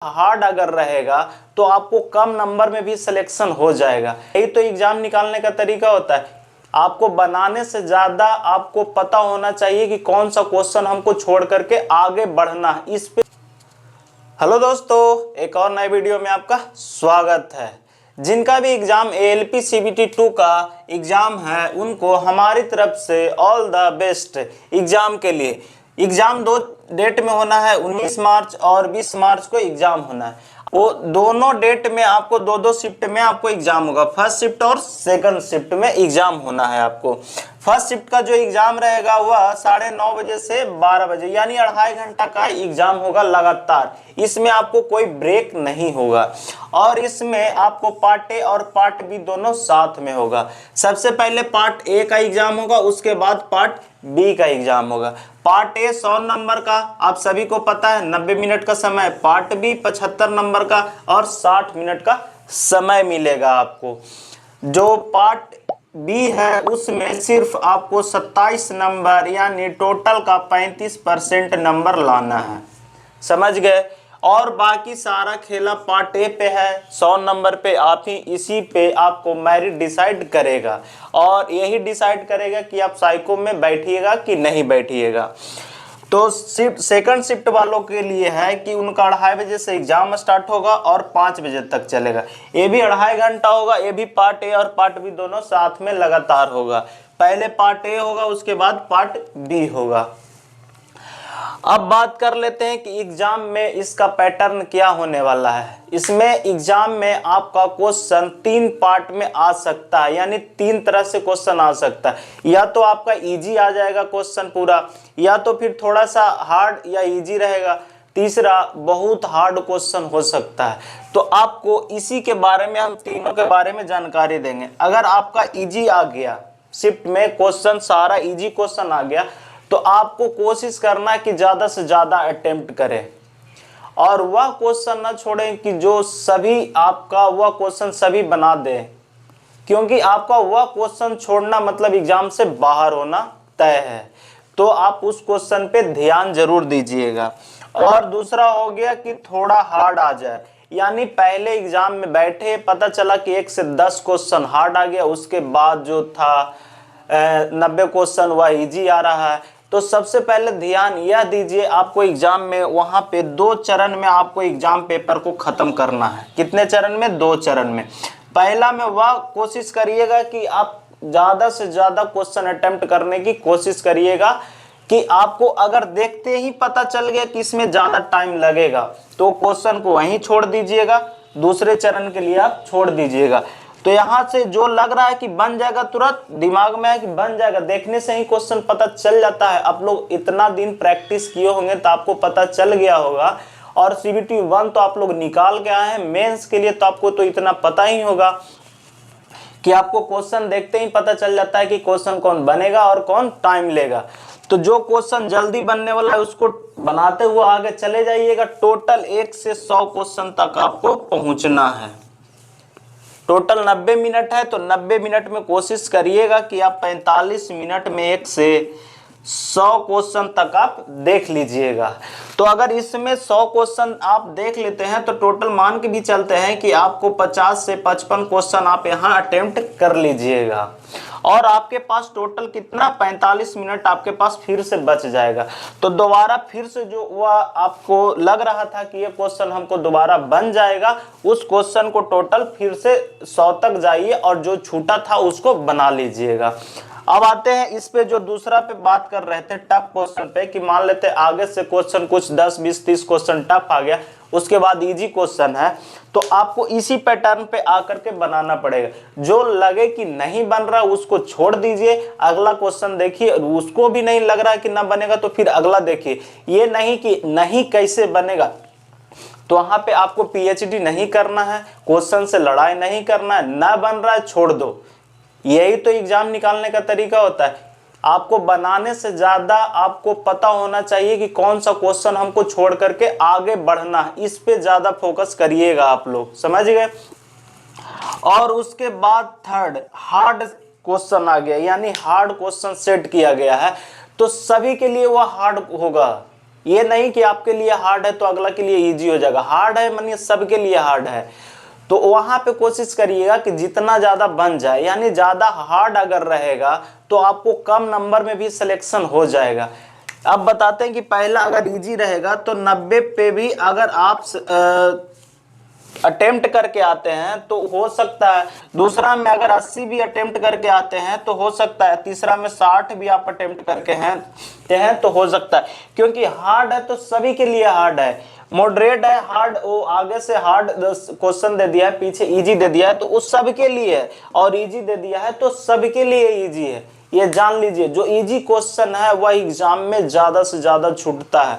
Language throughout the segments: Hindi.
हार्ड अगर रहेगा तो आपको कम नंबर में भी सिलेक्शन हो जाएगा। यही तो एग्जाम निकालने का तरीका होता है। आपको बनाने से ज्यादा आपको पता होना चाहिए कि कौन सा क्वेश्चन हमको छोड़ करके आगे बढ़ना है इस पे। हेलो दोस्तों, एक और नए वीडियो में आपका स्वागत है। जिनका भी एग्जाम ALP CBT 2 का एग्जाम है उनको हमारी तरफ से ऑल द बेस्ट एग्जाम के लिए। एग्जाम दो डेट में होना है, 19 मार्च और 20 मार्च को एग्जाम होना है। वो दोनों डेट में आपको दो शिफ्ट में आपको एग्जाम होगा। फर्स्ट शिफ्ट और सेकंड शिफ्ट में एग्जाम होना है आपको। फर्स्ट शिफ्ट का जो एग्जाम रहेगा वह 9:30 बजे से 12 बजे यानी 2.5 घंटा का एग्जाम होगा लगातार। इसमें आपको कोई ब्रेक नहीं होगा और इसमें आपको पार्ट ए और पार्ट बी दोनों साथ में होगा। सबसे पहले पार्ट ए का एग्जाम होगा, उसके बाद पार्ट बी का एग्जाम होगा। पार्ट ए 100 नंबर का, आप सभी को पता है 90 मिनट का समय। पार्ट बी 75 नंबर का और 60 मिनट का समय मिलेगा आपको। जो पार्ट बी है उसमें सिर्फ आपको 27 नंबर यानी टोटल का 35% नंबर लाना है, समझ गए। और बाकी सारा खेला पार्ट ए पे है। 100 नंबर पे आप ही इसी पे आपको मेरिट डिसाइड करेगा और यही डिसाइड करेगा कि आप साइको में बैठिएगा कि नहीं बैठिएगा। तो शिफ्ट सेकंड शिफ्ट वालों के लिए है कि उनका 2:30 बजे से एग्जाम स्टार्ट होगा और 5 बजे तक चलेगा। ये भी 2.5 घंटा होगा। ये भी पार्ट ए और पार्ट बी दोनों साथ में लगातार होगा। पहले पार्ट ए होगा, उसके बाद पार्ट बी होगा। अब बात कर लेते हैं कि एग्जाम में इसका पैटर्न क्या होने वाला है। इसमें एग्जाम में आपका क्वेश्चन 3 पार्ट में आ सकता है, यानी 3 तरह से क्वेश्चन आ सकता है। या तो आपका इजी आ जाएगा क्वेश्चन पूरा, या तो फिर थोड़ा सा हार्ड या इजी रहेगा, तीसरा बहुत हार्ड क्वेश्चन हो सकता है। तो आपको इसी के बारे में हम तीनों के बारे में जानकारी देंगे। अगर आपका इजी आ गया, शिफ्ट में क्वेश्चन सारा इजी क्वेश्चन आ गया, तो आपको कोशिश करना है कि ज्यादा से ज्यादा अटेम्प्ट करें और वह क्वेश्चन ना छोड़ें कि जो सभी आपका वह क्वेश्चन सभी बना दें, क्योंकि आपका वह क्वेश्चन छोड़ना मतलब एग्जाम से बाहर होना तय है। तो आप उस क्वेश्चन पे ध्यान जरूर दीजिएगा। और दूसरा हो गया कि थोड़ा हार्ड आ जाए, यानी पहले एग्जाम में बैठे पता चला कि 1 से 10 क्वेश्चन हार्ड आ गया, उसके बाद जो था 90 क्वेश्चन वह इजी आ रहा है। तो सबसे पहले ध्यान यह दीजिए, आपको एग्जाम में वहां पे 2 चरण में आपको एग्जाम पेपर को खत्म करना है। कितने चरण में? 2 चरण में। पहला में वह कोशिश करिएगा कि आप ज्यादा से ज्यादा क्वेश्चन अटेम्प्ट करने की कोशिश करिएगा कि आपको अगर देखते ही पता चल गया कि इसमें ज्यादा टाइम लगेगा तो क्वेश्चन को वहीं छोड़ दीजिएगा, दूसरे चरण के लिए आप छोड़ दीजिएगा। तो यहाँ से जो लग रहा है कि बन जाएगा, तुरंत दिमाग में है कि बन जाएगा, देखने से ही क्वेश्चन पता चल जाता है। आप लोग इतना दिन प्रैक्टिस किए होंगे तो आपको पता चल गया होगा। और CBT 1 तो आप लोग निकाल के आए हैं, मेंस के लिए तो आपको तो इतना पता ही होगा कि आपको क्वेश्चन देखते ही पता चल जाता है कि क्वेश्चन कौन बनेगा और कौन टाइम लेगा। तो जो क्वेश्चन जल्दी बनने वाला है उसको बनाते हुए आगे चले जाइएगा। टोटल 1 से 100 क्वेश्चन तक आपको पहुंचना है। टोटल 90 मिनट है, तो 90 मिनट में कोशिश करिएगा कि आप 45 मिनट में 1 से 100 क्वेश्चन तक आप देख लीजिएगा। तो अगर इसमें 100 क्वेश्चन आप देख लेते हैं तो टोटल मान के भी चलते हैं कि आपको 50 से 55 क्वेश्चन आप यहाँ अटेम्प्ट कर लीजिएगा और आपके पास टोटल कितना 45 मिनट आपके पास फिर से बच जाएगा। तो दोबारा फिर से जो वह आपको लग रहा था कि ये क्वेश्चन हमको दोबारा बन जाएगा, उस क्वेश्चन को टोटल फिर से 100 तक जाइए और जो छूटा था उसको बना लीजिएगा। अब आते हैं इस पे जो दूसरा पे बात कर रहे थे टफ क्वेश्चन पे, कि मान लेते आगे से क्वेश्चन कुछ 10 20 30 क्वेश्चन टफ आ गया, उसके बाद इजी क्वेश्चन है, तो आपको इसी पैटर्न पे आकर के बनाना पड़ेगा। जो लगे कि नहीं बन रहा उसको छोड़ दीजिए, अगला क्वेश्चन देखिए। उसको भी नहीं लग रहा है कि ना बनेगा तो फिर अगला देखिए। ये नहीं कि नहीं कैसे बनेगा, तो वहां पे आपको PhD नहीं करना है, क्वेश्चन से लड़ाई नहीं करना है। ना बन रहा है छोड़ दो, यही तो एग्जाम निकालने का तरीका होता है। आपको बनाने से ज्यादा आपको पता होना चाहिए कि कौन सा क्वेश्चन हमको छोड़ करके आगे बढ़ना है, इस पे ज्यादा फोकस करिएगा आप लोग, समझ गए। और उसके बाद थर्ड हार्ड क्वेश्चन आ गया, यानी हार्ड क्वेश्चन सेट किया गया है, तो सभी के लिए वह हार्ड होगा। ये नहीं कि आपके लिए हार्ड है तो अगला के लिए इजी हो जाएगा। हार्ड है मानिए सबके लिए हार्ड है, तो वहां पे कोशिश करिएगा कि जितना ज्यादा बन जाए, यानी ज्यादा हार्ड अगर रहेगा तो आपको कम नंबर में भी सिलेक्शन हो जाएगा। अब बताते हैं कि पहला अगर इजी रहेगा तो 90 पे भी अगर आप अटेम्प्ट करके आते हैं तो हो सकता है, दूसरा में अगर 80 भी अटेम्प्ट करके आते हैं तो हो सकता है, तीसरा में 60 भी आप अटेम्प्ट करके हैं तो हो सकता है। क्योंकि हार्ड है तो सभी के लिए हार्ड है, मॉडरेट है हार्ड, वो आगे से हार्ड क्वेश्चन दे दिया है, पीछे इजी दे दिया है तो उस सबके लिए है, और इजी दे दिया है तो सबके लिए इजी है। ये जान लीजिए, जो इजी क्वेश्चन है वह एग्जाम में ज्यादा से ज्यादा छूटता है।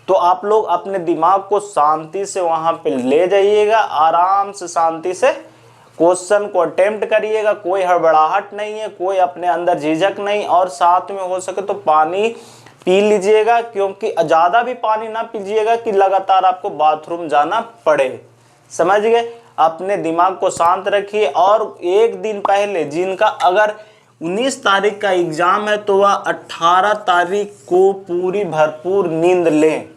तो आप लोग अपने दिमाग को शांति से वहां पे ले जाइएगा, आराम से शांति से क्वेश्चन को अटेम्प्ट करिएगा, कोई हड़बड़ाहट नहीं है, कोई अपने अंदर झिझक नहीं, और साथ में हो सके तो पानी पी लीजिएगा, क्योंकि ज्यादा भी पानी ना पीजिएगा कि लगातार आपको बाथरूम जाना पड़े। समझ गए? अपने दिमाग को शांत रखिए, और एक दिन पहले जिनका अगर 19 तारीख का एग्जाम है तो वह 18 तारीख को पूरी भरपूर नींद लें।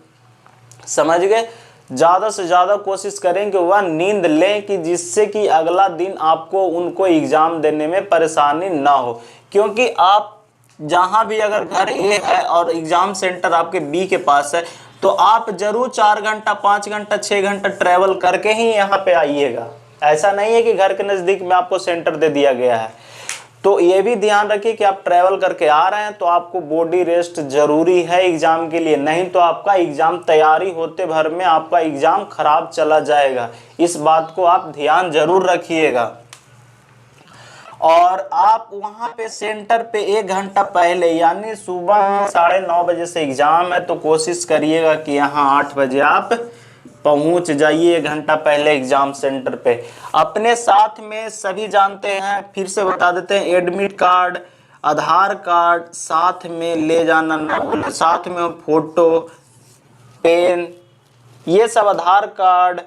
समझ गए? ज्यादा से ज्यादा कोशिश करें कि वह नींद लें, कि जिससे कि अगला दिन आपको उनको एग्जाम देने में परेशानी ना हो। क्योंकि आप जहां भी अगर घर ए है और एग्जाम सेंटर आपके बी के पास है तो आप जरूर 4 घंटा 5 घंटा 6 घंटा ट्रेवल करके ही यहाँ पे आइएगा। ऐसा नहीं है कि घर के नजदीक में आपको सेंटर दे दिया गया है। तो ये भी ध्यान रखिए कि आप ट्रैवल करके आ रहे हैं तो आपको बॉडी रेस्ट जरूरी है एग्जाम के लिए, नहीं तो आपका एग्जाम तैयारी होते भर में आपका एग्जाम खराब चला जाएगा। इस बात को आप ध्यान जरूर रखिएगा। और आप वहां पे सेंटर पे 1 घंटा पहले, यानी सुबह 9:30 बजे से एग्जाम है तो कोशिश करिएगा कि यहाँ 8 बजे आप पहुंच जाइए 1 घंटा पहले एग्जाम सेंटर पे। अपने साथ में सभी जानते हैं, फिर से बता देते हैं, एडमिट कार्ड, आधार कार्ड साथ में ले जाना ना भूलें, साथ में फोटो, पेन, ये सब आधार कार्ड,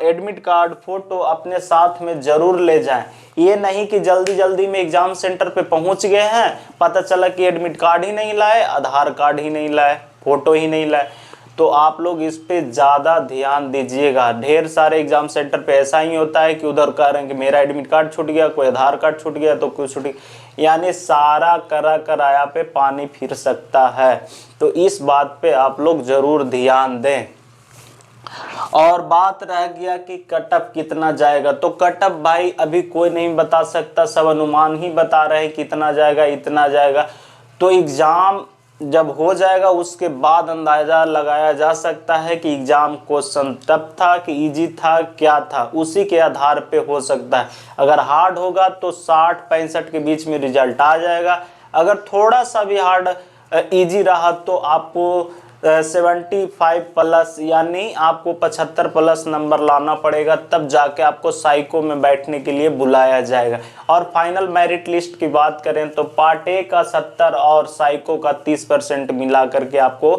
एडमिट कार्ड, फोटो अपने साथ में जरूर ले जाएं। ये नहीं कि जल्दी जल्दी में एग्जाम सेंटर पे पहुंच गए हैं, पता चला कि एडमिट कार्ड ही नहीं लाए, आधार कार्ड ही नहीं लाए, फोटो ही नहीं लाए। तो आप लोग इस पे ज़्यादा ध्यान दीजिएगा। ढेर सारे एग्जाम सेंटर पे ऐसा ही होता है कि उधर कह रहे हैं कि मेरा एडमिट कार्ड छूट गया, कोई आधार कार्ड छूट गया तो कोई छूट गया, यानी सारा कराया पे पानी फिर सकता है। तो इस बात पे आप लोग जरूर ध्यान दें। और बात रह गया कि कटअप कितना जाएगा, तो कटअप भाई अभी कोई नहीं बता सकता, सब अनुमान ही बता रहे हैं कितना जाएगा, इतना जाएगा। तो एग्जाम जब हो जाएगा उसके बाद अंदाजा लगाया जा सकता है कि एग्जाम क्वेश्चन टफ था कि इजी था, क्या था, उसी के आधार पे हो सकता है। अगर हार्ड होगा तो 60-65 के बीच में रिजल्ट आ जाएगा। अगर थोड़ा सा भी हार्ड इजी रहा तो आपको 75 प्लस, यानी आपको 75 प्लस नंबर लाना पड़ेगा, तब जाके आपको साइको में बैठने के लिए बुलाया जाएगा। और फाइनल मेरिट लिस्ट की बात करें तो पार्ट ए का 70 और साइको का 30% मिला करके आपको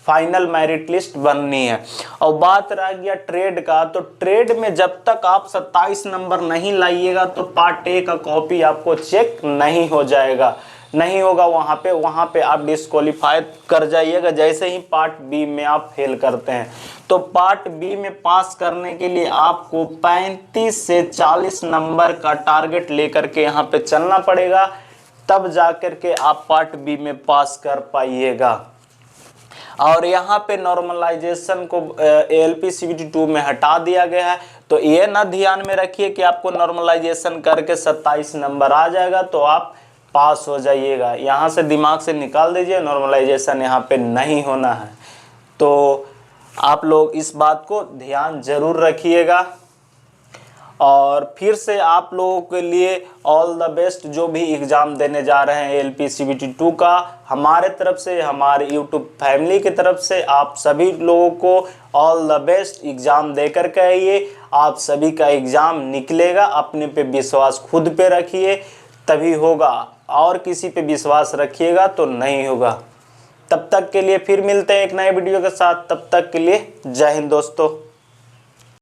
फाइनल मेरिट लिस्ट बननी है। और बात रह गया ट्रेड का, तो ट्रेड में जब तक आप 27 नंबर नहीं लाइएगा तो पार्ट ए का कॉपी आपको चेक नहीं हो जाएगा, नहीं होगा वहां पे आप डिस्क्वालीफाई कर जाइएगा जैसे ही पार्ट बी में आप फेल करते हैं। तो पार्ट बी में पास करने के लिए आपको 35 से 40 नंबर का टारगेट लेकर के यहाँ पे चलना पड़ेगा, तब जाकर के आप पार्ट बी में पास कर पाइएगा। और यहाँ पे नॉर्मलाइजेशन को ALP CBT 2 में हटा दिया गया है, तो ये ना ध्यान में रखिए कि आपको नॉर्मलाइजेशन करके 27 नंबर आ जाएगा तो आप पास हो जाइएगा। यहाँ से दिमाग से निकाल दीजिए, नॉर्मलाइजेशन यहाँ पे नहीं होना है। तो आप लोग इस बात को ध्यान जरूर रखिएगा। और फिर से आप लोगों के लिए ऑल द बेस्ट, जो भी एग्ज़ाम देने जा रहे हैं ALP CBT 2 का, हमारे तरफ से, हमारे YouTube फैमिली की तरफ से आप सभी लोगों को ऑल द बेस्ट। एग्ज़ाम देकर के आइए, आप सभी का एग्ज़ाम निकलेगा। अपने पे विश्वास खुद पे रखिए तभी होगा, और किसी पे विश्वास रखिएगा तो नहीं होगा। तब तक के लिए फिर मिलते हैं एक नए वीडियो के साथ, तब तक के लिए जय हिंद दोस्तों।